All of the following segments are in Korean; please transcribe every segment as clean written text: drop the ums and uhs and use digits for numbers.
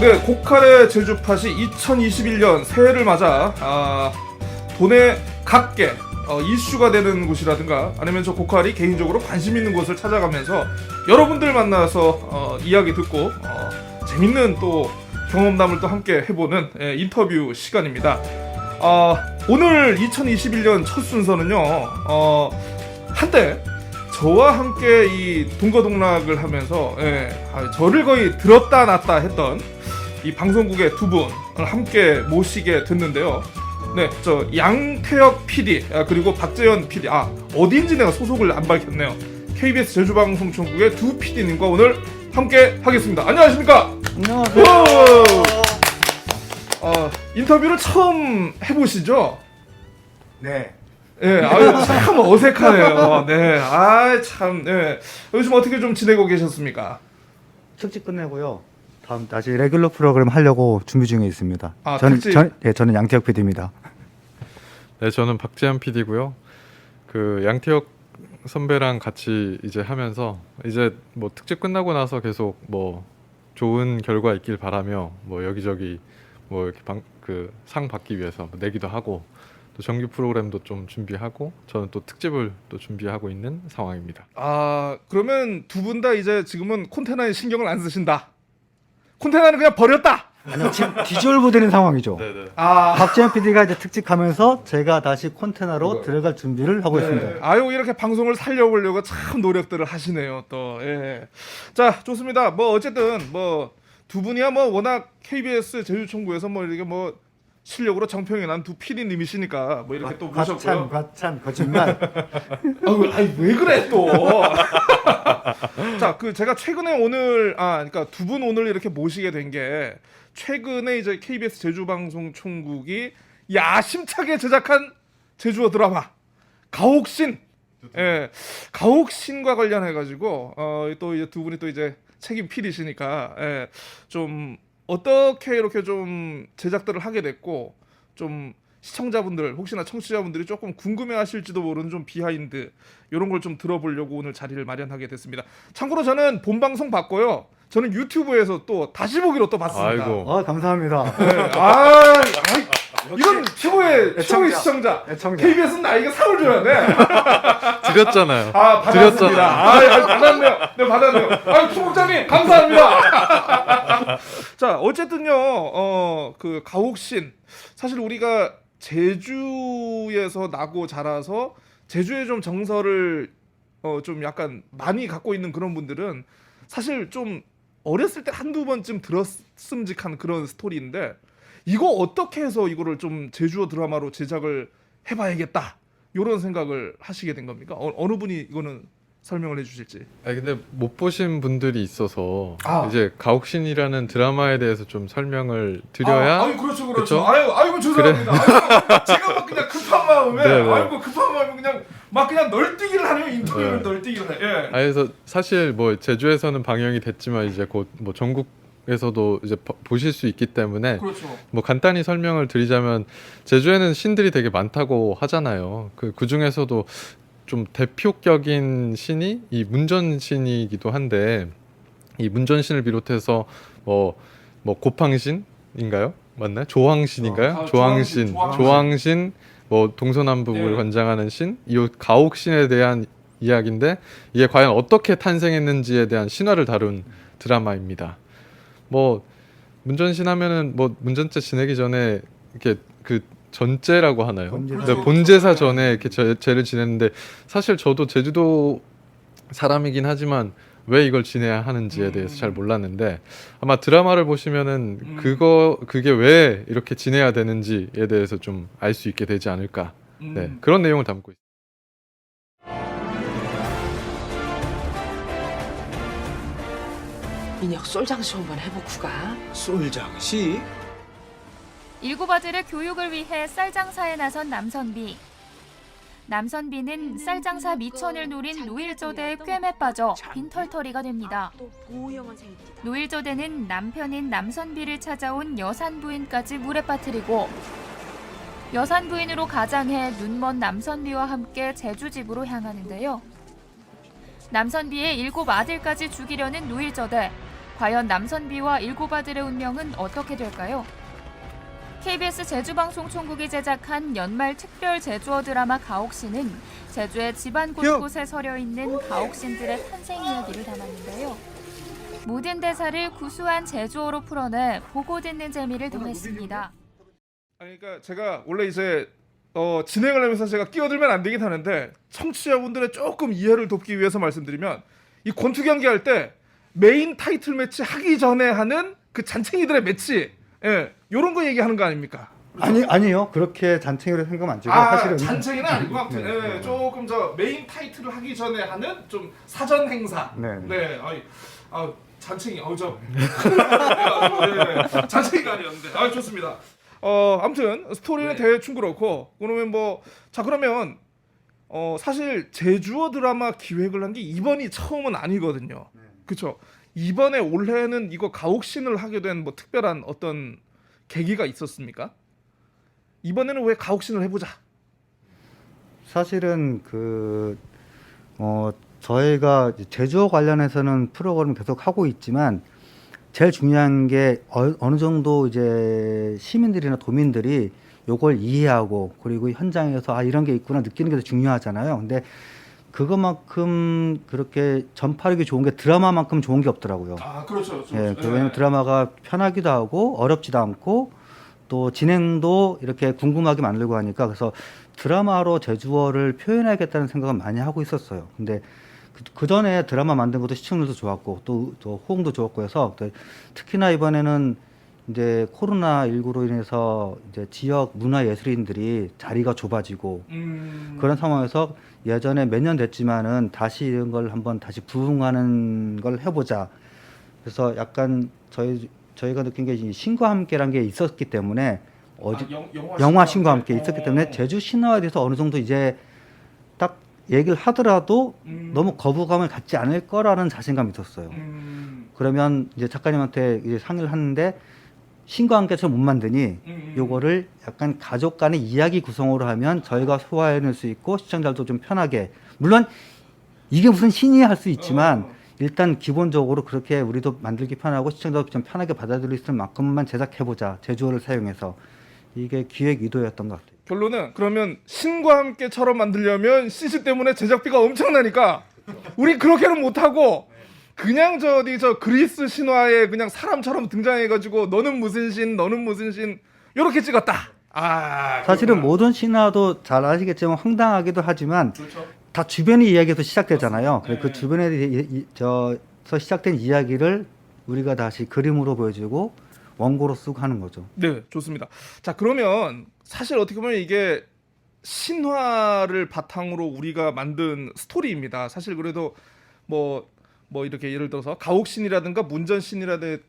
네, 고칼의 제주팟이 2021년 새해를 맞아 돈의 각계 이슈가 되는 곳이라든가 아니면 저 고칼이 개인적으로 관심 있는 곳을 찾아가면서 여러분들 만나서 이야기 듣고 재밌는 또 경험담을 또 함께 해보는 인터뷰 시간입니다. 오늘 2021년 첫 순서는요, 한때 저와 함께 이 동거동락을 하면서 저를 거의 들었다 놨다 했던 이 방송국의 두 분을 함께 모시게 됐는데요. 네, 저 양태혁 PD 그리고 박재현 PD, 어디인지 내가 소속을 안 밝혔네요. KBS 제주방송총국의 두 PD님과 오늘 함께 하겠습니다. 안녕하십니까? 안녕하세요. 인터뷰를 처음 해보시죠? 네. 네, 참 어색하네요. 네, 참, 네. 요즘 어떻게 좀 지내고 계셨습니까? 특집 끝내고요. 다음 다시 레귤러 프로그램 하려고 준비 중에 있습니다. 특집? 저는 양태혁 PD입니다. 네, 저는 박재현 PD고요. 그 양태혁 선배랑 같이 이제 하면서 이제 뭐 특집 끝나고 나서 계속 뭐 좋은 결과 있길 바라며 뭐 여기저기 뭐 이렇게 그 상 받기 위해서 내기도 하고 또 정규 프로그램도 좀 준비하고 저는 또 특집을 또 준비하고 있는 상황입니다. 그러면 두 분 다 이제 지금은 콘테나에 신경을 안 쓰신다. 콘테나는 그냥 버렸다. 아니요, 지금 디졸브되는 상황이죠. 네네. 박재현 PD가 이제 특집 가면서 제가 다시 콘테나로 들어갈 준비를 하고 있습니다. 이렇게 방송을 살려보려고 참 노력들을 하시네요. 또 자, 좋습니다. 뭐 어쨌든 뭐 두 분이야 뭐 워낙 KBS 제주총구에서 뭐 이렇게 뭐 실력으로 정평이 난 두 PD님이시니까 뭐 이렇게 또 모셨고요. 과찬 거짓말. 왜 그래 또? 자, 제가 최근에 오늘 그러니까 두 분 오늘 이렇게 모시게 된 게 최근에 이제 KBS 제주방송총국이 야심차게 제작한 제주어 드라마 가옥신, 가옥신과 관련해 가지고 또 이제 두 분이 또 이제 책임 PD시니까 좀 어떻게 이렇게 좀 제작들을 하게 됐고 좀 시청자분들 혹시나 청취자분들이 조금 궁금해하실지도 모르는 좀 비하인드 이런 걸 좀 들어보려고 오늘 자리를 마련하게 됐습니다. 참고로 저는 본 방송 봤고요. 저는 유튜브에서 또 다시 보기로 또 봤습니다. 아이고. 감사합니다. 이건 최고의 시청자. KBS는 나에게 상을 줘야 돼. 드렸잖아요. 받았습니다. 받았네요. 네, 받았네요. 총국장님 감사합니다. 자, 어쨌든요, 그 가옥신 사실 우리가 제주에서 나고 자라서 제주의 좀 정서를 좀 약간 많이 갖고 있는 그런 분들은 사실 좀 어렸을 때 한두 번쯤 들었음직한 그런 스토리인데 이거 어떻게 해서 이거를 좀 제주어 드라마로 제작을 해봐야겠다 이런 생각을 하시게 된 겁니까? 어느 분이 이거는 설명을 해주실지. 근데 못 보신 분들이 있어서 이제 가옥신이라는 드라마에 대해서 좀 설명을 드려야. 그렇죠. 그쵸? 아이고 죄송합니다. 제가 막 그냥 급한 마음에 네네. 급한 마음에 그냥 막 그냥 널뛰기를 하네요. 인터뷰를 널뛰기를 해. 그래서 사실 뭐 제주에서는 방영이 됐지만 이제 곧 뭐 전국에서도 이제 보실 수 있기 때문에 그렇죠. 뭐 간단히 설명을 드리자면 제주에는 신들이 되게 많다고 하잖아요. 그 중에서도 좀 대표격인 신이 이 문전신이기도 한데 이 문전신을 비롯해서 뭐 고팡신인가요? 맞나요? 조항신인가요? 조항신 뭐 동서남북을 관장하는 신, 이 가옥신에 대한 이야기인데 이게 과연 어떻게 탄생했는지에 대한 신화를 다룬 드라마입니다. 뭐 문전신 하면은 뭐 문전제 지내기 전에 이렇게 그 전제라고 하나요? 본제사 전에 이렇게 제를 지냈는데 사실 저도 제주도 사람이긴 하지만 왜 이걸 지내야 하는지에 대해서 잘 몰랐는데 아마 드라마를 보시면은 그게 왜 이렇게 지내야 되는지에 대해서 좀 알 수 있게 되지 않을까. 네, 그런 내용을 담고 있습니다. 민혁 쏠장시 한번 해보쿠가. 쏠장시? 일곱 아들의 교육을 위해 쌀장사에 나선 남선비. 남선비는 쌀장사 미천을 노린 노일조대의 꿰매 빠져 빈털터리가 됩니다. 노일조대는 남편인 남선비를 찾아온 여산부인까지 물에 빠뜨리고 여산부인으로 가장해 눈먼 남선비와 함께 제주집으로 향하는데요. 남선비의 7 아들까지 죽이려는 노일조대. 과연 남선비와 일곱아들의 운명은 어떻게 될까요? KBS 제주방송총국이 제작한 연말 특별 제주어 드라마 가옥신은 제주의 집안 곳곳에 서려있는 가옥신들의 탄생 이야기를 담았는데요. 모든 대사를 구수한 제주어로 풀어내 보고 듣는 재미를 더했습니다. 그러니까 제가 원래 이제 진행을 하면서 제가 끼어들면 안 되긴 하는데 청취자분들의 조금 이해를 돕기 위해서 말씀드리면 이 권투 경기 할 때 메인 타이틀 매치 하기 전에 하는 그 잔챙이들의 매치, 예, 요런 거 얘기하는 거 아닙니까? 아니요. 그렇게 잔챙이로 생각하면 안 되고 사실은 잔챙이는 아니고 아무튼 예, 조금 저 메인 타이틀을 하기 전에 하는 좀 사전 행사. 네. 잔챙이 잔챙이가 아니었는데 좋습니다. 아무튼 스토리는 대충 그렇고 그러면 그러면 사실 제주어 드라마 기획을 한 게 이번이 처음은 아니거든요. 그렇죠? 이번에 올해는 이거 가옥신을 하게 된 특별한 어떤 계기가 있었습니까? 이번에는 왜 가옥신을 해보자? 사실은 저희가 제주어 관련해서는 프로그램을 계속 하고 있지만 제일 중요한 게 어느 정도 이제 시민들이나 도민들이 요걸 이해하고 그리고 현장에서 이런 게 있구나 느끼는 게 더 중요하잖아요. 근데 그것만큼 그렇게 전파력이 좋은 게 드라마만큼 좋은 게 없더라고요. 그렇죠. 예, 왜냐면 드라마가 편하기도 하고 어렵지도 않고 또 진행도 이렇게 궁금하게 만들고 하니까 그래서 드라마로 제주어를 표현해야겠다는 생각은 많이 하고 있었어요. 근데 그 전에 드라마 만든 것도 시청률도 좋았고 또 호응도 좋았고 해서 특히나 이번에는 이제 코로나19로 인해서 이제 지역 문화예술인들이 자리가 좁아지고 그런 상황에서 예전에 몇 년 됐지만은 다시 이런 걸 한번 다시 부흥하는 걸 해보자. 그래서 약간 저희가 느낀 게 신과 함께란 게 있었기 때문에 영화 신과 함께 있었기 때문에 제주 신화에 대해서 어느 정도 이제 딱 얘기를 하더라도 너무 거부감을 갖지 않을 거라는 자신감이 있었어요. 그러면 이제 작가님한테 이제 상의를 하는데 신과 함께처럼 못 만드니 요거를 약간 가족 간의 이야기 구성으로 하면 저희가 소화해낼 수 있고 시청자들도 좀 편하게, 물론 이게 무슨 신이야 할 수 있지만 일단 기본적으로 그렇게 우리도 만들기 편하고 시청자도 좀 편하게 받아들일 수 있는 만큼만 제작해보자, 제주어를 사용해서. 이게 기획 의도였던 것 같아요. 결론은 그러면 신과 함께처럼 만들려면 CG 때문에 제작비가 엄청나니까 우리 그렇게는 못하고 그냥 저 그리스 신화에 그냥 사람처럼 등장해가지고 너는 무슨 신 이렇게 찍었다. 사실은 그렇구나. 모든 신화도 잘 아시겠지만 황당하기도 하지만 그렇죠. 다 주변의 이야기에서 시작되잖아요. 네. 그 주변에서 시작된 이야기를 우리가 다시 그림으로 보여주고 원고로 쓰고 하는 거죠. 네, 좋습니다. 자, 그러면 사실 어떻게 보면 이게 신화를 바탕으로 우리가 만든 스토리입니다. 사실 그래도 이렇게 예를 들어서 가옥신이라든가 문전신이라든가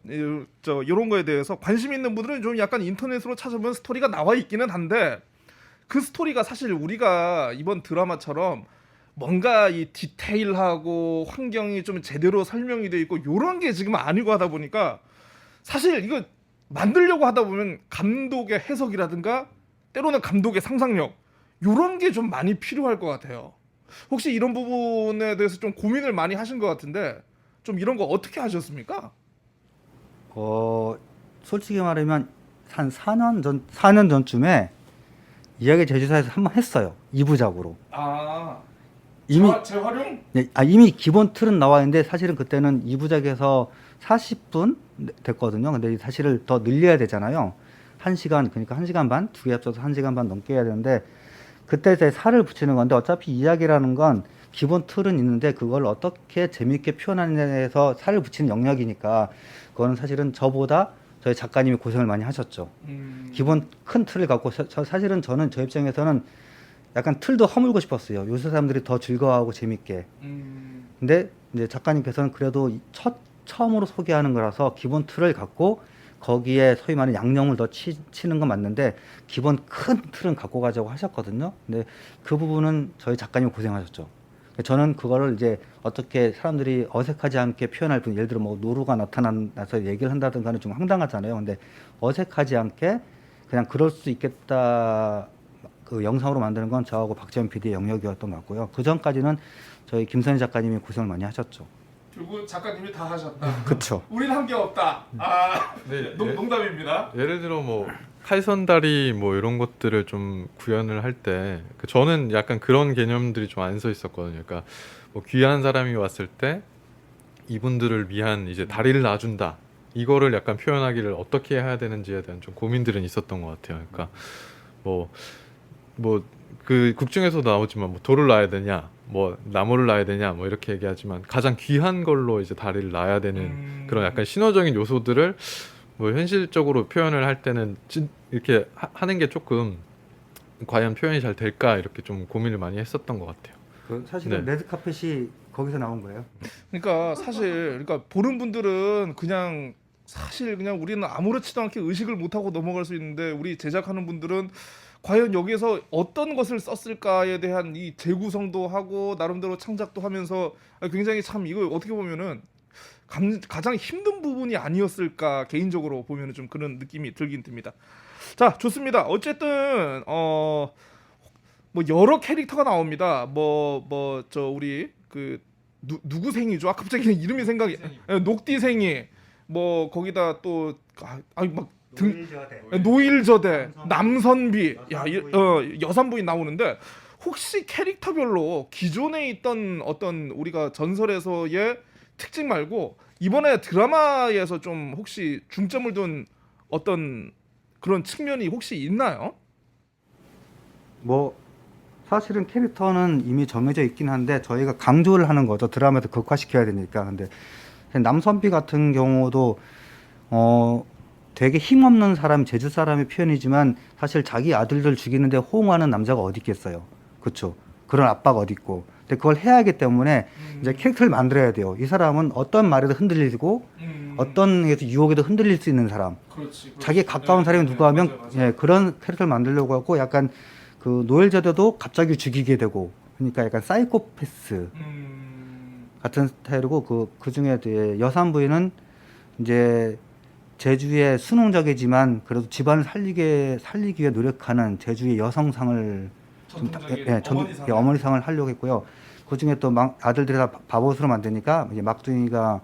이런 거에 대해서 관심 있는 분들은 좀 약간 인터넷으로 찾아보면 스토리가 나와 있기는 한데 그 스토리가 사실 우리가 이번 드라마처럼 뭔가 이 디테일하고 환경이 좀 제대로 설명이 돼 있고 이런 게 지금 아니고 하다 보니까 사실 이거 만들려고 하다 보면 감독의 해석이라든가 때로는 감독의 상상력 이런 게 좀 많이 필요할 것 같아요. 혹시 이런 부분에 대해서 좀 고민을 많이 하신 것 같은데 좀 이런 거 어떻게 하셨습니까? 솔직히 말하면 한 4년 전쯤에 이야기 제주사에서 한번 했어요. 2부작으로. 이미 재활용? 네, 이미 기본 틀은 나와 있는데 사실은 그때는 2부작에서 40분 됐거든요. 근데 사실을 더 늘려야 되잖아요. 1시간, 그러니까 1시간 반, 두 개 합쳐서 1시간 반 넘게 해야 되는데 그때 이제 살을 붙이는 건데 어차피 이야기라는 건 기본 틀은 있는데 그걸 어떻게 재미있게 표현하느냐에서 살을 붙이는 영역이니까 그거는 사실은 저보다 저희 작가님이 고생을 많이 하셨죠. 기본 큰 틀을 갖고 사실은 저는 저 입장에서는 약간 틀도 허물고 싶었어요. 요새 사람들이 더 즐거워하고 재밌게. 근데 이제 작가님께서는 그래도 처음으로 소개하는 거라서 기본 틀을 갖고 거기에 소위 말하는 양념을 더 치는 건 맞는데 기본 큰 틀은 갖고 가자고 하셨거든요. 근데 그 부분은 저희 작가님 고생하셨죠. 저는 그거를 이제 어떻게 사람들이 어색하지 않게 표현할 분, 예를 들어 노루가 나타나서 얘기를 한다든가는 좀 황당하잖아요. 근데 어색하지 않게 그냥 그럴 수 있겠다, 그 영상으로 만드는 건 저하고 박재현 PD의 영역이었던 것 같고요. 그 전까지는 저희 김선희 작가님이 고생을 많이 하셨죠. 결국 작가님이 다 하셨다. 그쵸. 우린 한 게 없다. 아, 네, 농담입니다. 예를 들어 뭐 칼선다리 뭐 이런 것들을 좀 구현을 할 때 저는 약간 그런 개념들이 좀 안 서 있었거든요. 그러니까 뭐 귀한 사람이 왔을 때 이분들을 위한 이제 다리를 놔준다. 이거를 약간 표현하기를 어떻게 해야 되는지에 대한 좀 고민들은 있었던 것 같아요. 그러니까 뭐 그 극중에서도 나오지만 뭐 돌을 놔야 되냐, 뭐 나무를 놔야 되냐, 뭐 이렇게 얘기하지만 가장 귀한 걸로 이제 다리를 놔야 되는 그런 약간 신화적인 요소들을 뭐 현실적으로 표현을 할 때는 이렇게 하는 게 조금 과연 표현이 잘 될까 이렇게 좀 고민을 많이 했었던 것 같아요. 그 사실은 네. 레드카펫이 거기서 나온 거예요. 그러니까 사실 그러니까 보는 분들은 그냥 사실 그냥 우리는 아무렇지도 않게 의식을 못 하고 넘어갈 수 있는데 우리 제작하는 분들은 과연 여기에서 어떤 것을 썼을까에 대한 이 재구성도 하고 나름대로 창작도 하면서 굉장히 참 이거 어떻게 보면은 가장 힘든 부분이 아니었을까 개인적으로 보면은 좀 그런 느낌이 들긴 듭니다. 자, 좋습니다. 어쨌든 뭐 여러 캐릭터가 나옵니다. 뭐 저 우리 그 누구 생이죠? 아 갑자기 이름이 생각이 녹디생이 뭐 거기다 또 막 노일저대, 남선비, 여산부인 나오는데 혹시 캐릭터별로 기존에 있던 어떤 우리가 전설에서의 특징 말고 이번에 드라마에서 좀 혹시 중점을 둔 어떤 그런 측면이 혹시 있나요? 뭐 사실은 캐릭터는 이미 정해져 있긴 한데 저희가 강조를 하는 거죠. 드라마에서 극화시켜야 되니까. 근데 남선비 같은 경우도 되게 힘없는 사람, 제주 사람의 표현이지만 사실 자기 아들들 죽이는데 호응하는 남자가 어디 있겠어요. 그렇죠. 그런 아빠가 어디 있고. 근데 그걸 해야 하기 때문에 이제 캐릭터를 만들어야 돼요. 이 사람은 어떤 말에도 흔들리고 어떤 유혹에도 흔들릴 수 있는 사람. 그렇지. 자기에 가까운 사람이 누가 하면 예, 그런 캐릭터를 만들려고 하고 약간 그 노엘저대도 갑자기 죽이게 되고 그러니까 약간 사이코패스 같은 스타일이고 그 중에 여산부인은 이제 제주의 순응적이지만 그래도 집안을 살리기 위해 노력하는 제주의 여성상을 어머니상을 하려고 했고요. 그 중에 또 아들들이 다 바보스로 만드니까 이제 막둥이가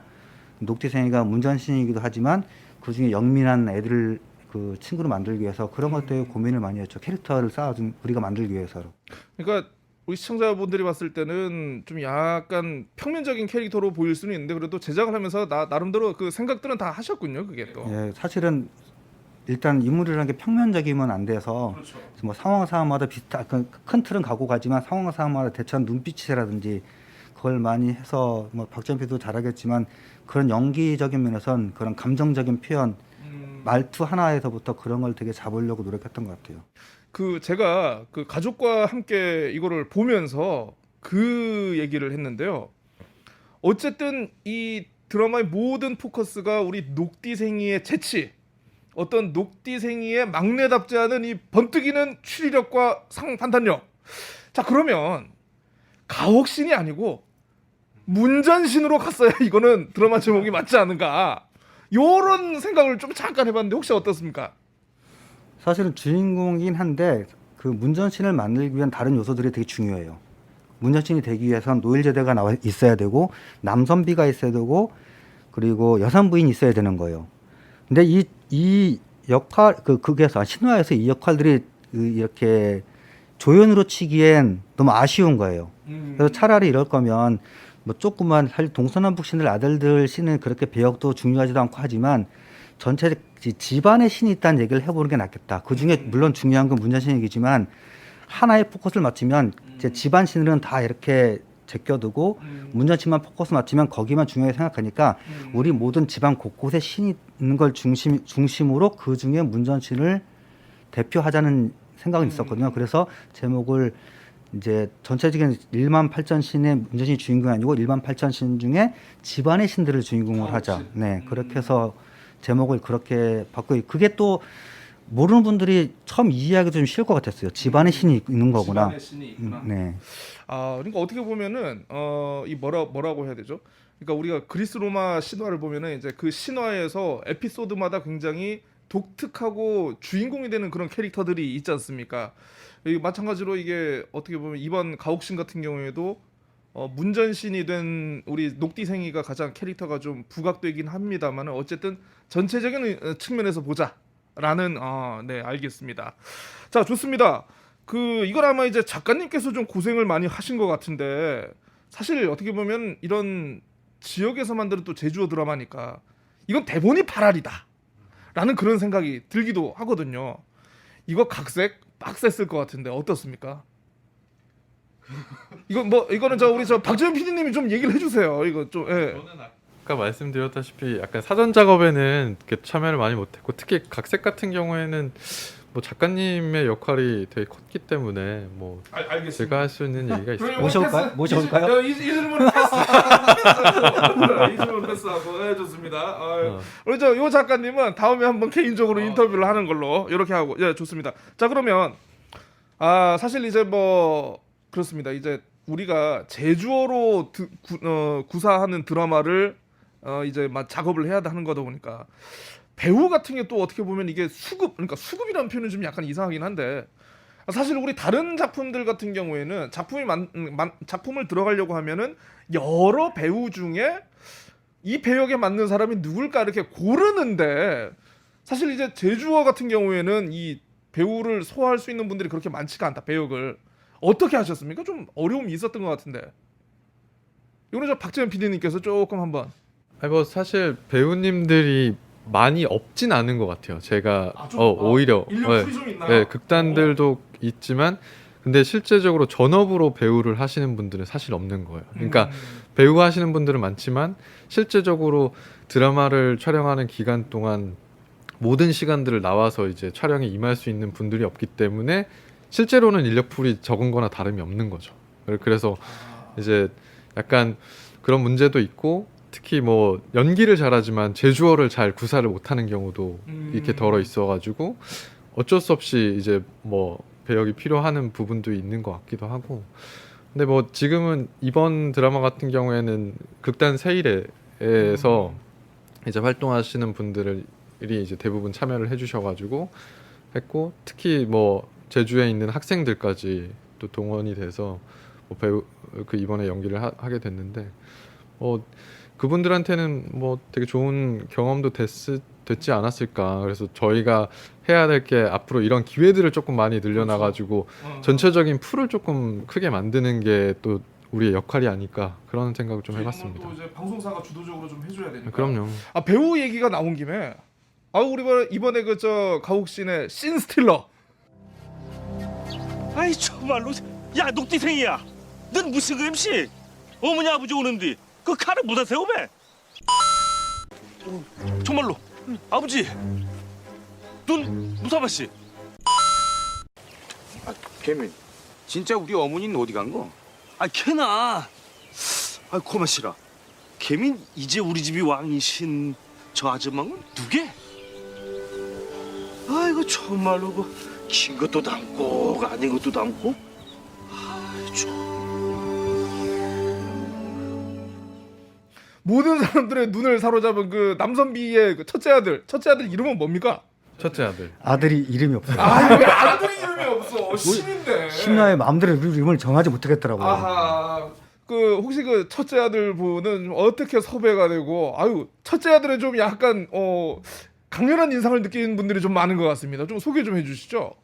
녹티생이가 문전신이기도 하지만 그 중에 영민한 애들을 그 친구로 만들기 위해서 그런 것들에 고민을 많이 했죠. 캐릭터를 쌓아준 우리가 만들기 위해서로. 그러니까 우리 시청자분들이 봤을 때는 좀 약간 평면적인 캐릭터로 보일 수는 있는데 그래도 제작을 하면서 나름대로 그 생각들은 다 하셨군요. 그게 또. 예, 사실은 일단 인물이라는 게 평면적이면 안 돼서 그렇죠. 뭐 상황마다 비슷한 큰 틀은 가고 가지만 상황마다 대처한 눈빛이라든지 그걸 많이 해서 뭐 박정필도 잘하겠지만 그런 연기적인 면에선 그런 감정적인 표현 말투 하나에서부터 그런 걸 되게 잡으려고 노력했던 것 같아요. 그 제가 그 가족과 함께 이거를 보면서 그 얘기를 했는데요. 어쨌든 이 드라마의 모든 포커스가 우리 녹디생이의 재치, 어떤 녹디생이의 막내답지 않은 이 번뜩이는 추리력과 판단력. 자 그러면 가옥신이 아니고 문전신으로 갔어야 이거는 드라마 제목이 맞지 않은가? 요런 생각을 좀 잠깐 해봤는데 혹시 어떻습니까? 사실은 주인공이긴 한데 그 문전신을 만들기 위한 다른 요소들이 되게 중요해요. 문전신이 되기 위해선 노일제대가 나와 있어야 되고 남선비가 있어야 되고 그리고 여산부인이 있어야 되는 거예요. 근데 이 역할 극에서 신화에서 이 역할들이 이렇게 조연으로 치기엔 너무 아쉬운 거예요. 그래서 차라리 이럴 거면 뭐 조그만 사실 동서남북 신들 아들들 신은 그렇게 배역도 중요하지도 않고 하지만 전체 집안의 신이 있다는 얘기를 해보는 게 낫겠다. 그 중에 물론 중요한 건 문전신이지만 하나의 포커스를 맞추면 이제 집안 신들은 다 이렇게 제껴두고 문전신만 포커스 맞추면 거기만 중요하게 생각하니까 우리 모든 집안 곳곳에 신이 있는 걸 중심으로 그 중에 문전신을 대표하자는 생각은 있었거든요. 그래서 제목을 이제 전체적인 18,000 신의 문전신이 주인공이 아니고 18,000 신 중에 집안의 신들을 주인공으로 하자. 네, 그렇게 해서 제목을 그렇게 바꾸고 그게 또 모르는 분들이 처음 이해하기 좀 쉬울 것 같았어요. 집안의 신이 있는 거구나. 집안의 신이 있구나. 네. 아, 그러니까 어떻게 보면은 이 뭐라고 해야 되죠? 그러니까 우리가 그리스 로마 신화를 보면은 이제 그 신화에서 에피소드마다 굉장히 독특하고 주인공이 되는 그런 캐릭터들이 있지 않습니까? 마찬가지로 이게 어떻게 보면 이번 가옥신 같은 경우에도 문전신이 된 우리 녹디생이가 가장 캐릭터가 좀 부각되긴 합니다만 어쨌든 전체적인 측면에서 보자라는 네 알겠습니다. 자 좋습니다. 이건 아마 이제 작가님께서 좀 고생을 많이 하신 것 같은데 사실 어떻게 보면 이런 지역에서 만드는 또 제주어 드라마니까 이건 대본이 발알이다라는 그런 생각이 들기도 하거든요. 이거 각색 빡셌을 것 같은데 어떻습니까? 이거는 우리 박재현 PD님이 좀 얘기를 해주세요. 이거 좀 예. 저는 아까 말씀드렸다시피 약간 사전 작업에는 이렇게 참여를 많이 못했고 특히 각색 같은 경우에는 뭐 작가님의 역할이 되게 컸기 때문에 뭐 알겠습니다. 제가 할 수 있는 얘기가 있어요. 모셔올까요? 이 질문은 패스. 이 질문 패스하고 예, 좋습니다. 우리 요 작가님은 다음에 한번 개인적으로 인터뷰를 하는 걸로 이렇게 하고 예 좋습니다. 자 그러면 사실 이제 뭐 그렇습니다. 이제 우리가 제주어로 구사하는 드라마를 이제 막 작업을 해야 하는 거다 보니까 배우 같은 게 또 어떻게 보면 이게 그러니까 수급이라는 표현은 좀 약간 이상하긴 한데 사실 우리 다른 작품들 같은 경우에는 작품을 들어가려고 하면은 여러 배우 중에 이 배역에 맞는 사람이 누굴까 이렇게 고르는데 사실 이제 제주어 같은 경우에는 이 배우를 소화할 수 있는 분들이 그렇게 많지가 않다. 배역을 어떻게 하셨습니까? 좀 어려움이 있었던 것 같은데 이거는 박재현 PD님께서 조금 한번. 아니 뭐 사실 배우님들이 많이 없진 않은 것 같아요. 제가 오히려 인력 좀 있나요? 네, 극단들도 있지만 근데 실제적으로 전업으로 배우를 하시는 분들은 사실 없는 거예요. 그러니까 배우 하시는 분들은 많지만 실제적으로 드라마를 촬영하는 기간 동안 모든 시간들을 나와서 이제 촬영에 임할 수 있는 분들이 없기 때문에 실제로는 인력풀이 적은 거나 다름이 없는 거죠. 그래서 이제 약간 그런 문제도 있고 특히 뭐 연기를 잘하지만 제주어를 잘 구사를 못하는 경우도 이렇게 덜어 있어가지고 어쩔 수 없이 이제 뭐 배역이 필요하는 부분도 있는 것 같기도 하고 근데 뭐 지금은 이번 드라마 같은 경우에는 극단 세일에서 이제 활동하시는 분들이 이제 대부분 참여를 해주셔가지고 했고 특히 뭐 제주에 있는 학생들까지 또 동원이 돼서 뭐 배우 이번에 연기를 하게 됐는데 그분들한테는 뭐 되게 좋은 경험도 됐지 않았을까. 그래서 저희가 해야 될 게 앞으로 이런 기회들을 조금 많이 늘려놔가지고 전체적인 풀을 조금 크게 만드는 게 또 우리의 역할이 아닐까 그런 생각을 좀 해봤습니다. 또 이제 방송사가 주도적으로 좀 해줘야 되니까. 그럼요. 배우 얘기가 나온 김에 우리 이번에 가옥신의 씬스틸러. 아이 정말로 야 녹디생이야 넌 무슨 그 MC 어머니 아버지 오는데 그 칼을 묻어 세우매 정말로 아버지 넌 무사바씨 개민, 진짜 우리 어머니는 어디 간 거? 아 걔나 아 고마시라 개민 이제 우리 집이 왕이신 저 아줌마는 누게 아이고 정말로 긴 것도 담고 아닌 것도 담고 모든 사람들의 눈을 사로잡은 그 남선비의 그 첫째 아들 이름은 뭡니까? 첫째 아들. 아들이 이름이 없어요. 왜 아들이 이름이 없어? 신인데. 신라의 마음대로 이름을 정하지 못하겠더라고요. 아하. 혹시 그 첫째 아들 분은 어떻게 섭외가 되고 첫째 아들은 좀 약간 강렬한 인상을 느끼는 분들이 좀 많은 것 같습니다. 좀 소개 좀 해주시죠.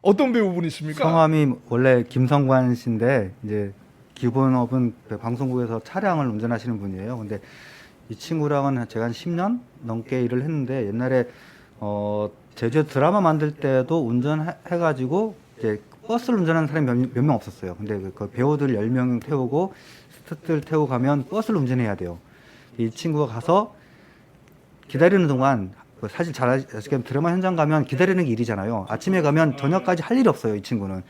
어떤 배우분이십니까? 성함이 원래 김성관 씨인데 이제 기본업은 방송국에서 차량을 운전하시는 분이에요. 근데 이 친구랑은 제가 한 10년 넘게 일을 했는데 옛날에 제주 드라마 만들 때도 운전해가지고 이제 버스를 운전하는 사람이 몇 명 없었어요. 근데 그 배우들 10명 태우고 스태프들 태우고 가면 버스를 운전해야 돼요. 이 친구가 가서 기다리는 동안 사실 잘 아시겠지만 드라마 현장 가면 기다리는 게 일이잖아요. 아침에 가면 저녁까지 할 일이 없어요. 이 친구는.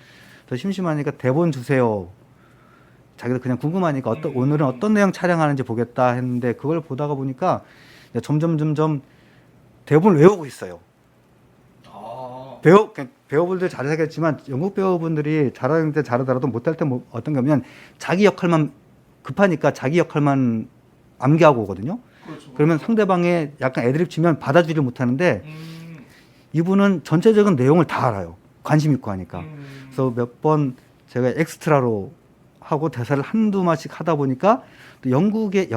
그래서 심심하니까 대본 주세요. 자기도 그냥 궁금하니까 오늘은 어떤 내용 촬영하는지 보겠다 했는데 그걸 보다가 보니까 점점 대본을 외우고 있어요. 배우분들 잘하겠지만 영국 배우분들이 잘하는데 잘하더라도 못할 때 뭐 어떤 거면 자기 역할만 급하니까 자기 역할만 암기하고 오거든요. 그렇죠. 그러면 상대방의 약간 애드립 치면 받아주지 못하는데 이분은 전체적인 내용을 다 알아요. 관심 있고 하니까. 그래서 몇 번 제가 엑스트라로 하고 대사를 한두 마씩 하다 보니까 또 연극에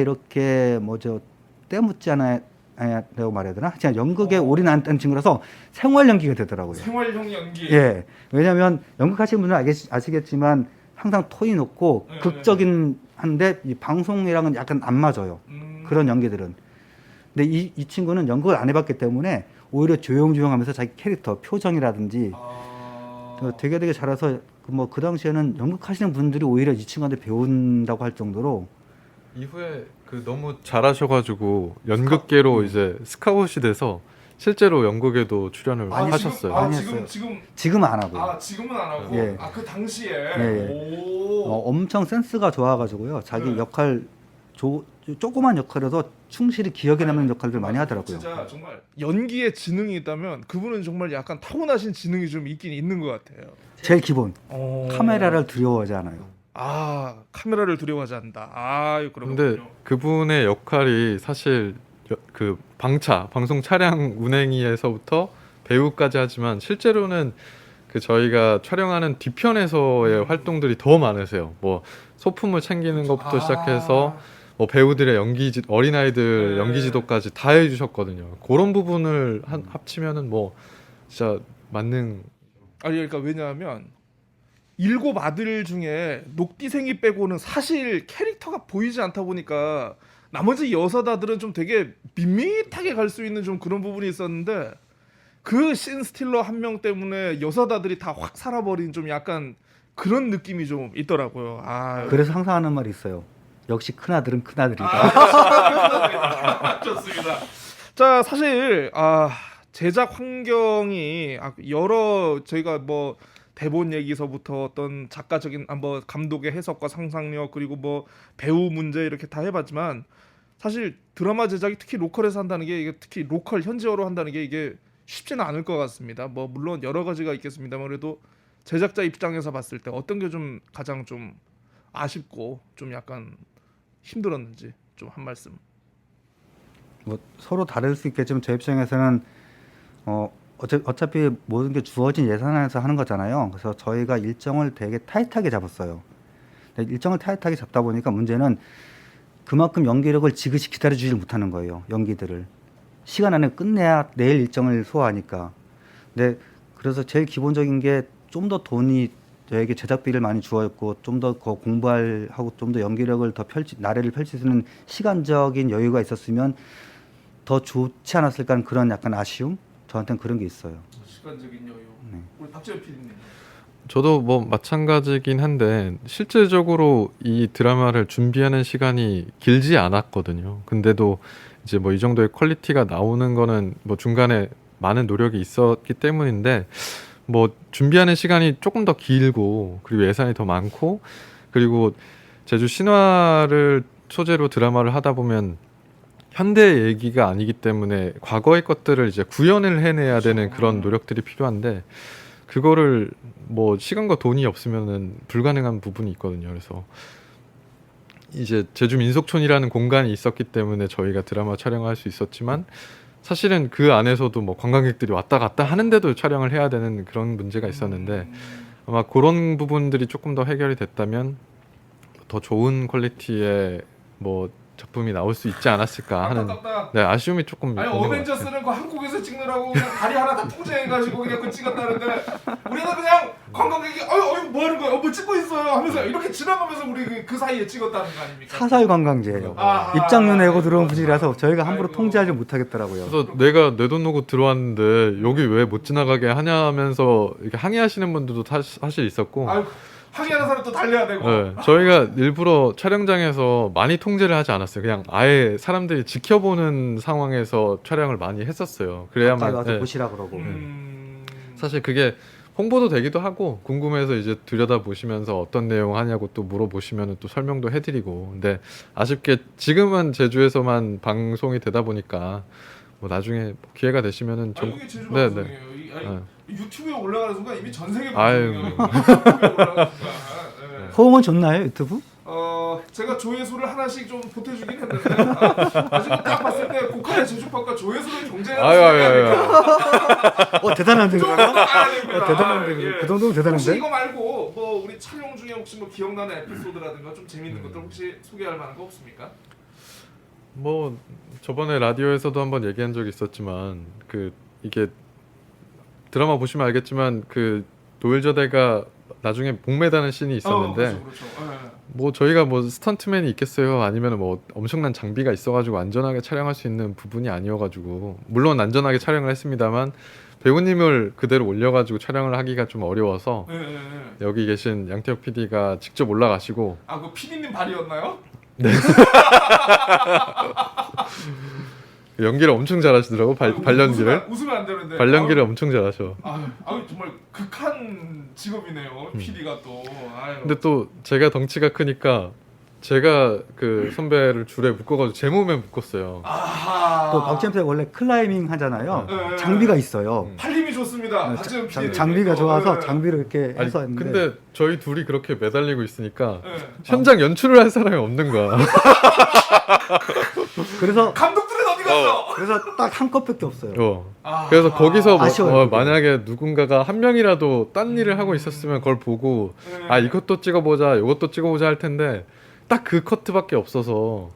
이렇게 뭐죠 때묻지 않아라고 말해야 되나? 그냥 연극에 올인한다는 친구라서 생활 연기가 되더라고요. 생활형 연기. 예, 왜냐하면 연극 하시는 분은 아시겠지만 항상 톤이 높고 네, 극적인 한데 이 방송이랑은 약간 안 맞아요. 그런 연기들은. 근데 이 친구는 연극을 안 해봤기 때문에 오히려 조용조용하면서 자기 캐릭터 표정이라든지 되게 잘해서 그 당시에는 연극 하시는 분들이 오히려 이 친구한테 배운다고 할 정도로 이후에 그 너무 잘하셔가지고 연극계로 이제 스카웃이 돼서 실제로 연극에도 출연을 하셨어요. 지금은 안 하고요. 지금은 안 하고. 예. 그 당시에. 예. 오. 엄청 센스가 좋아가지고요. 자기 네. 역할 조그만 역할에도 충실히 기억에 남는 역할들 많이 하더라고요. 진짜 정말 연기에 지능이 있다면 그분은 정말 약간 타고나신 지능이 좀 있긴 있는 것 같아요. 제일 기본 어. 카메라를 두려워하지 않아요. 카메라를 두려워하지 않는다. 그렇군요. 근데 그분의 역할이 사실 그 방송 차량 운행위에서부터 배우까지 하지만 실제로는 그 저희가 촬영하는 뒤편에서의 활동들이 더 많으세요. 뭐 소품을 챙기는 것부터 시작해서 뭐 배우들의 어린아이들 네. 연기 지도까지 다 해주셨거든요. 그런 부분을 합치면은 뭐 진짜 만능. 그러니까 왜냐하면 7 아들 중에 녹디생이 빼고는 사실 캐릭터가 보이지 않다 보니까 나머지 6 아들은 좀 되게 밋밋하게 갈 수 있는 좀 그런 부분이 있었는데 그 신 스틸러 한 명 때문에 6 아들이 다 확 살아버린 좀 약간 그런 느낌이 좀 있더라고요. 그래서 항상 하는 말이 있어요. 역시 큰아들은 큰아들이다. 좋습니다. 자, 사실 제작 환경이 여러 저희가 뭐 대본 얘기서부터 어떤 작가적인 뭐 감독의 해석과 상상력 그리고 뭐 배우 문제 이렇게 다 해봤지만 사실 드라마 제작이 특히 로컬에서 한다는 게 이게 특히 로컬 현지어로 한다는 게 이게 쉽지는 않을 것 같습니다. 뭐 물론 여러 가지가 있겠습니다만 그래도 제작자 입장에서 봤을 때 어떤 게 좀 가장 좀 아쉽고 좀 약간 힘들었는지 좀 한 말씀. 뭐 서로 다를 수 있겠지만 제 입장에서는 어차피 모든 게 주어진 예산 안에서 하는 거잖아요. 그래서 저희가 일정을 되게 타이트하게 잡았어요. 일정을 타이트하게 잡다 보니까 문제는 그만큼 연기력을 지그시 기다려주지 못하는 거예요. 연기들을 시간 안에 끝내야 내일 일정을 소화하니까. 근데 그래서 제일 기본적인 게 좀 더 돈이 저에게 제작비를 많이 주었고 좀 더 공부하고 좀 더 연기력을 더 나래를 펼칠 수 있는 시간적인 여유가 있었으면 더 좋지 않았을까 하는 그런 약간 아쉬움? 저한테는 그런 게 있어요. 시간적인 여유. 네. 우리 박재현 PD님. 저도 뭐 마찬가지긴 한데 실질적으로 이 드라마를 준비하는 시간이 길지 않았거든요. 근데도 이제 뭐 이 정도의 퀄리티가 나오는 거는 뭐 중간에 많은 노력이 있었기 때문인데 뭐 준비하는 시간이 조금 더 길고 그리고 예산이 더 많고 그리고 제주 신화를 소재로 드라마를 하다 보면 현대 얘기가 아니기 때문에 과거의 것들을 이제 구현을 해내야 되는 그런 노력들이 필요한데 그거를 뭐 시간과 돈이 없으면은 불가능한 부분이 있거든요. 그래서 이제 제주 민속촌이라는 공간이 있었기 때문에 저희가 드라마 촬영할 수 있었지만 사실은 그 안에서도 뭐 관광객들이 왔다 갔다 하는데도 촬영을 해야 되는 그런 문제가 있었는데 아마 그런 부분들이 조금 더 해결이 됐다면 더 좋은 퀄리티의 뭐 작품이 나올 수 있지 않았을까 하는 아쉬움이 조금 있는 것 같아요. 어벤져스는 그 한국에서 찍느라고 그냥 다리 하나 다 통제해가지고 그냥 그 찍었다는데 우리는 그냥 관광객이 뭐 하는 거야? 뭐 찍고 있어요 하면서 이렇게 지나가면서 우리 그 사이에 찍었다는 거 아닙니까? 사사유 관광지예요. 입장료 내고 들어온 분이라서 저희가 함부로 통제하지 못하겠더라고요. 그래서 내가 내 돈 놓고 들어왔는데 여기 왜 못 지나가게 하냐면서 이렇게 항의하시는 분들도 사실 있었고 항의하는 사람 또 달려야 되고. 네, 저희가 일부러 촬영장에서 많이 통제를 하지 않았어요. 그냥 아예 사람들이 지켜보는 상황에서 촬영을 많이 했었어요. 그래야만 와서 보시라 그러고. 사실 그게 홍보도 되기도 하고 궁금해서 이제 들여다 보시면서 어떤 내용 하냐고 또 물어보시면 또 설명도 해드리고. 근데 아쉽게 지금은 제주에서만 방송이 되다 보니까 뭐 나중에 기회가 되시면은 좀 이게 제주 방송이에요. 유튜브에 올라가는 순간 이미 전 세계 방송이에요. 유튜브에 올라가는 순간. 호응은 좋나요 유튜브? 제가 조회수를 하나씩 좀 보태주긴 했는데 아직은 딱 봤을 때 고칼의 제주파과 조회수를 경쟁하는 아유. 대단한데 좀 그러면? 가야 됩니다. 대단한데 아, 예. 그 정도면 혹시 대단한데? 이거 말고 뭐 우리 촬영 중에 혹시 뭐 기억나는 에피소드라든가 좀 재밌는 것들 혹시 소개할 만한 거 없습니까? 뭐 저번에 라디오에서도 한번 얘기한 적이 있었지만 그 이게 드라마 보시면 알겠지만 그 노일저대가 나중에 목매다는 씬이 있었는데 그렇죠. 뭐 저희가 뭐 스턴트맨이 있겠어요? 아니면 뭐 엄청난 장비가 있어가지고 안전하게 촬영할 수 있는 부분이 아니어가지고 물론 안전하게 촬영을 했습니다만 배우님을 그대로 올려가지고 촬영을 하기가 좀 어려워서 여기 계신 양태혁 PD가 직접 올라가시고 아그 PD님 발이었나요? 연기를 엄청 잘하시더라고 발연기를 웃으면 안 되는데. 발연기를 엄청 잘하셔. 아유 정말 극한 직업이네요. PD가 또. 아유. 근데 또 제가 덩치가 크니까 제가 그 선배를 줄에 묶어가지고 제 몸에 묶었어요. 아하. 또 박지현 PD가 원래 클라이밍 하잖아요. 네. 장비가 있어요. 팔림이 좋습니다. 박지현 PD. 장비가 좋아서 장비를 이렇게 아니, 해서 했는데 근데 저희 둘이 그렇게 매달리고 있으니까 네. 현장 연출을 할 사람이 없는 거야. 그래서 감독들은 어디 갔어? 그래서 딱 한 컷밖에 없어요. 그래서 거기서 뭐, 아쉬워요, 그게. 만약에 누군가가 한 명이라도 딴 일을 하고 있었으면 그걸 보고 이것도 찍어보자 이것도 찍어보자 할 텐데 딱 그 커트밖에 없어서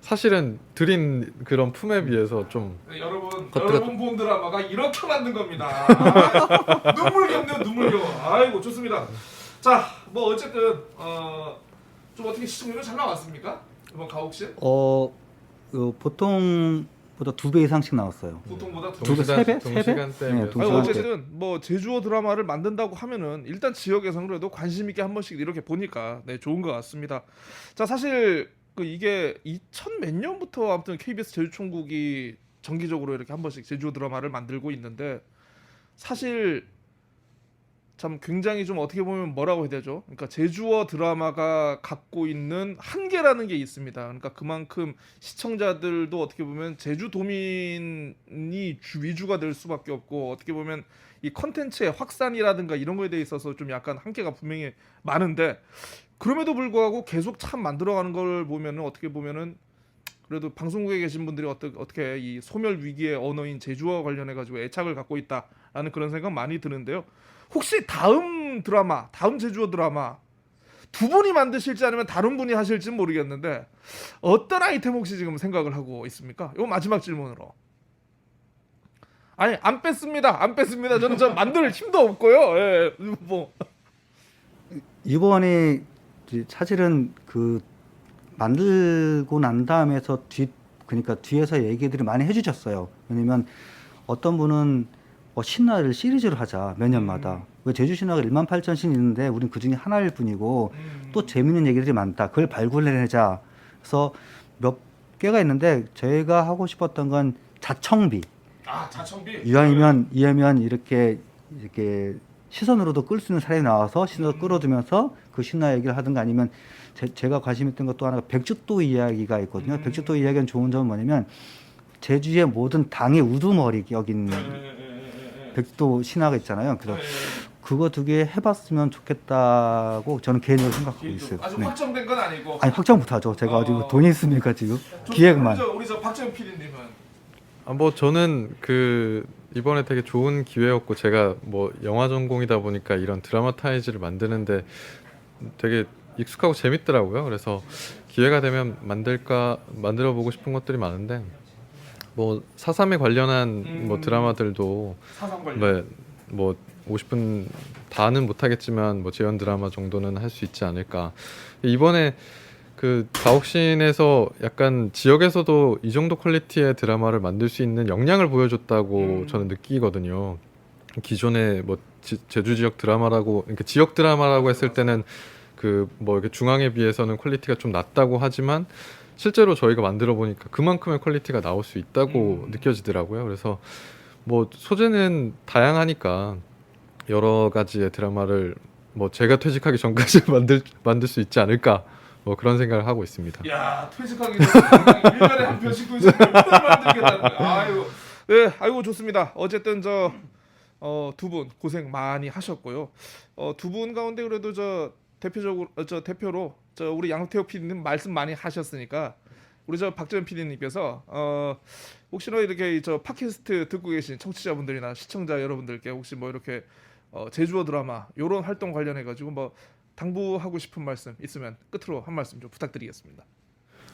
사실은 드린 그런 품에 비해서 좀 네, 여러분 겉들어- 본 드라마가 이렇게 만든 겁니다. 눈물겹네요, 눈물겨. 아이고 좋습니다. 자, 뭐 어쨌든 좀 어떻게 시청률은 잘 나왔습니까? 이번 가옥 씨? 보통보다 2배 이상씩 나왔어요. 보통보다 두 두 배, 세 배? 세 배? 동시간대에 네, 비해서. 두 아니, 시간대. 어쨌든 뭐 제주어 드라마를 만든다고 하면은 일단 지역에서는 그래도 관심 있게 한 번씩 이렇게 보니까 네 좋은 것 같습니다. 자 사실 그 이게 2000 몇 년부터 아무튼 KBS 제주총국이 정기적으로 이렇게 한 번씩 제주어 드라마를 만들고 있는데 사실 참 굉장히 좀 어떻게 보면 뭐라고 해야 되죠? 그러니까 제주어 드라마가 갖고 있는 한계라는 게 있습니다. 그러니까 그만큼 시청자들도 어떻게 보면 제주도민이 위주가 될 수밖에 없고 어떻게 보면 이 컨텐츠의 확산이라든가 이런 거에 대해 있어서 좀 약간 한계가 분명히 많은데 그럼에도 불구하고 계속 참 만들어가는 걸 보면은 어떻게 보면은 그래도 방송국에 계신 분들이 어떻게 이 소멸 위기의 언어인 제주어 관련해 가지고 애착을 갖고 있다라는 그런 생각 많이 드는데요. 혹시 다음 드라마, 다음 제주어 드라마 두 분이 만드실지 아니면 다른 분이 하실지 모르겠는데 어떤 아이템 혹시 지금 생각을 하고 있습니까? 이거 마지막 질문으로. 아니 안 뺐습니다. 안 뺐습니다. 저는 만들 힘도 없고요. 예, 뭐 이번에 사실은 그 만들고 난 다음에서 그러니까 뒤에서 얘기들이 많이 해주셨어요. 왜냐면 어떤 분은 신화를 시리즈로 하자 몇 년마다. 왜 제주 신화가 18,000신 있는데 우린 그 중에 하나일 뿐이고 또 재밌는 얘기들이 많다. 그걸 발굴해내자. 그래서 몇 개가 있는데 저희가 하고 싶었던 건 자청비. 자청비. 이왕이면 이렇게 시선으로도 끌 수 있는 사람이 나와서 시선을 끌어주면서 그 신화 얘기를 하든가 아니면 제가 관심 있던 것도 하나가 백주도 이야기가 있거든요. 백주도 이야기는 좋은 점은 뭐냐면 제주의 모든 당의 우두머리 여긴 백주도 신화가 있잖아요. 그래서 그거 두 개 해봤으면 좋겠다고 저는 개인적으로 생각하고 있어요. 아직 네. 확정된 건 아니고. 아니 확정 못하죠. 제가 어디 돈이 있습니까 지금? 기획만. 우리 저 박재현 PD님은 뭐 저는 그 이번에 되게 좋은 기회였고 제가 뭐 영화 전공이다 보니까 이런 드라마타이즈를 만드는데 되게 익숙하고 재밌더라고요. 그래서 기회가 되면 만들어 보고 싶은 것들이 많은데 뭐 4.3에 관련한 뭐 드라마들도 사상 관련. 네, 뭐 50분 다는 못하겠지만 뭐 재연 드라마 정도는 할 수 있지 않을까. 이번에 그 가옥신에서 약간 지역에서도 이 정도 퀄리티의 드라마를 만들 수 있는 역량을 보여줬다고 저는 느끼거든요. 기존에 뭐 제주 지역 드라마라고 그러니까 지역 드라마라고 했을 때는 그 뭐 이렇게 중앙에 비해서는 퀄리티가 좀 낮다고 하지만 실제로 저희가 만들어 보니까 그만큼의 퀄리티가 나올 수 있다고 느껴지더라고요. 그래서 뭐 소재는 다양하니까 여러 가지의 드라마를 뭐 제가 퇴직하기 전까지 만들 수 있지 않을까 뭐 그런 생각을 하고 있습니다. 야 퇴직하기 전에 1년에 한 편씩도 이제 만들겠다는 거야. 아이고 네 아이고 좋습니다. 어쨌든 두 분 고생 많이 하셨고요. 두 분 가운데 그래도 대표로 우리 양태호 PD님 말씀 많이 하셨으니까 우리 박재현 PD님께서 혹시나 이렇게 팟캐스트 듣고 계신 청취자분들이나 시청자 여러분들께 혹시 뭐 이렇게 제주어 드라마 요런 활동 관련해 가지고 뭐 당부하고 싶은 말씀 있으면 끝으로 한 말씀 좀 부탁드리겠습니다.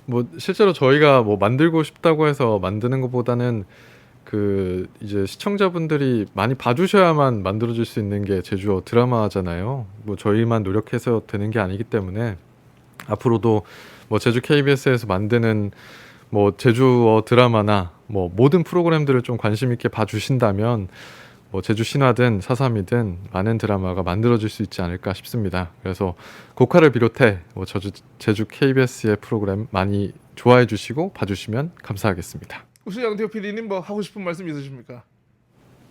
뭐 실제로 저희가 뭐 만들고 싶다고 해서 만드는 것보다는 그 이제 시청자분들이 많이 봐주셔야만 만들어질 수 있는 게 제주어 드라마잖아요. 뭐 저희만 노력해서 되는 게 아니기 때문에 앞으로도 뭐 제주 KBS에서 만드는 뭐 제주어 드라마나 뭐 모든 프로그램들을 좀 관심 있게 봐주신다면 뭐 제주 신화든 사삼이든 많은 드라마가 만들어질 수 있지 않을까 싶습니다. 그래서 고카를 비롯해 뭐 제주 KBS의 프로그램 많이 좋아해 주시고 봐주시면 감사하겠습니다. 혹시 양태호 PD님 뭐 하고 싶은 말씀 있으십니까?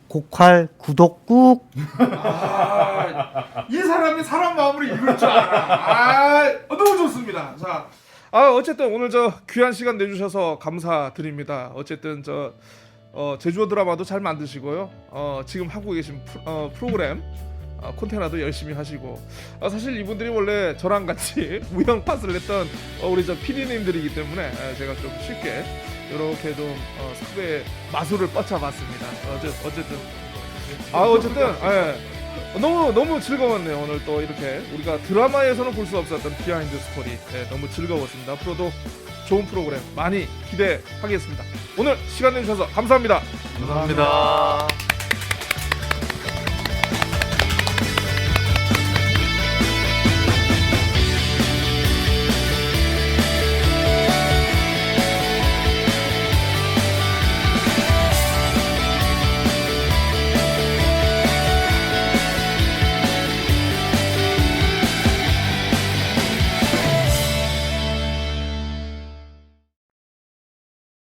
고칼 구독 꾹. 이 사람이 사람 마음을 읽을 줄 알아. 너무 좋습니다. 자, 어쨌든 오늘 귀한 시간 내주셔서 감사드립니다. 어쨌든 제주어 드라마도 잘 만드시고요. 지금 하고 계신 프로그램 콘테나도 열심히 하시고 사실 이분들이 원래 저랑 같이 무형팟을 했던 우리 PD님들이기 때문에 제가 좀 쉽게 이렇게 좀 섭외 마술을 뻗쳐봤습니다. 어쨌든 너무 즐거웠네요. 오늘 또 이렇게 우리가 드라마에서는 볼 수 없었던 비하인드 스토리 너무 즐거웠습니다. 앞으로도 좋은 프로그램 많이 기대하겠습니다. 오늘 시간 내주셔서 감사합니다. 감사합니다.